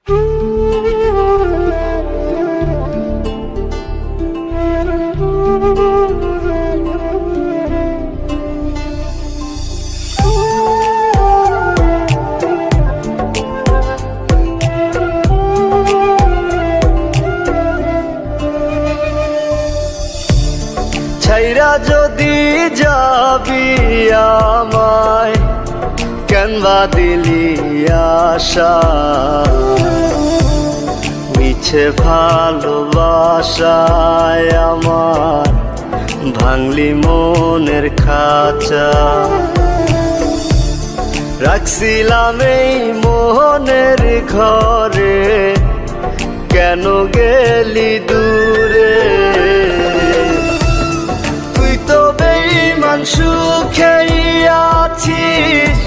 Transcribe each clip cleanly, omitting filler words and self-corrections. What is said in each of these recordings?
ছাইরা যদি যাবি আমায় কেনবা দিলি আশা, মিছে ভালোবাসায় আমার ভাঙলি মনের খাঁচা। রাখছিলাম এই মোহনের ঘরে, কেন গেলি দূরে? তুই তো বেঈমান সুখেই আছিস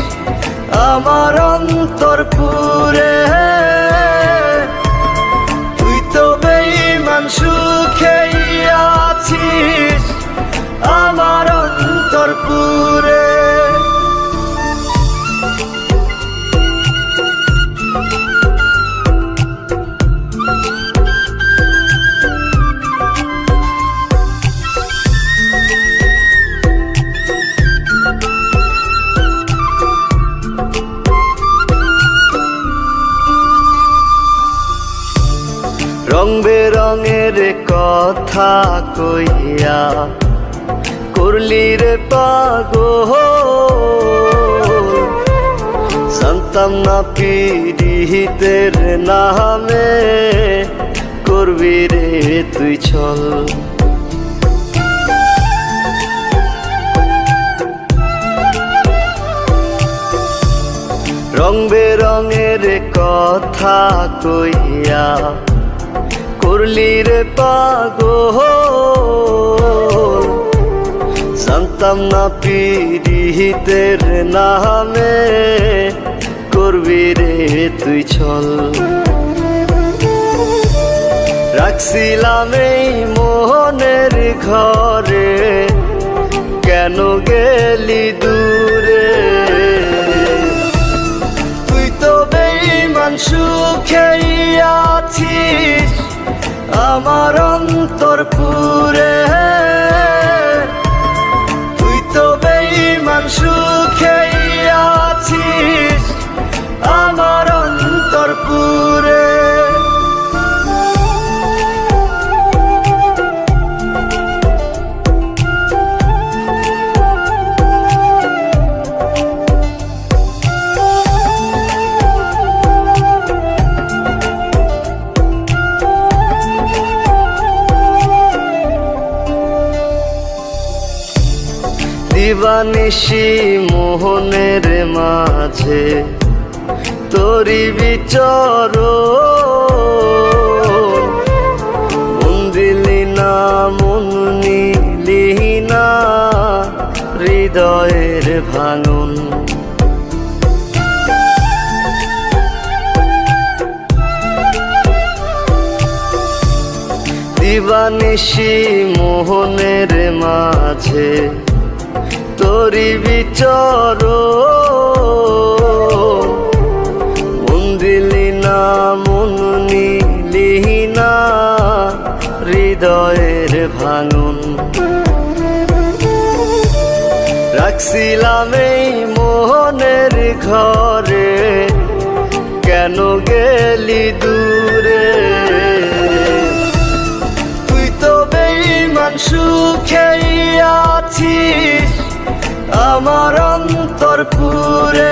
আমার অন্তর পুরে। তুই তো বেঈমান সুখেই আছিস আমার অন্তর পুরে। রং বেরঙের কথা কইয়া করলি রে পাগল, জানতাম না পীড়িতের নামে করবি রে তুই ছল। রং বেরঙের কথা কইয়া করলি রে পাগল, জানতাম না পীড়িতের নামে করবি রে তুই ছল। রাখছিলাম এই মোহনের ঘরে, কেন গেলি দূরে? তুই তো বেঈমান সুখেই আছিস আমার অন্তর পুরে। তুই তো বেঈমান সুখেই আছিস আমার অন্তর পুরে। দিবানিশি মোহনের মাঝে তোরি বিচরণ, মন দিলি না মন নিলি না হৃদয়ের ভাঙন। দিবানিশি মোহনের মাঝে তোরি বিচরণ, মন দিলি না মন নিলি না হৃদয়ের ভাঙন। রাখছিলাম এই মোহনের ঘরে, কেন গেলি দূরে? তুই তো বেঈমান সুখেই আছিস আমার অন্তর পুরে।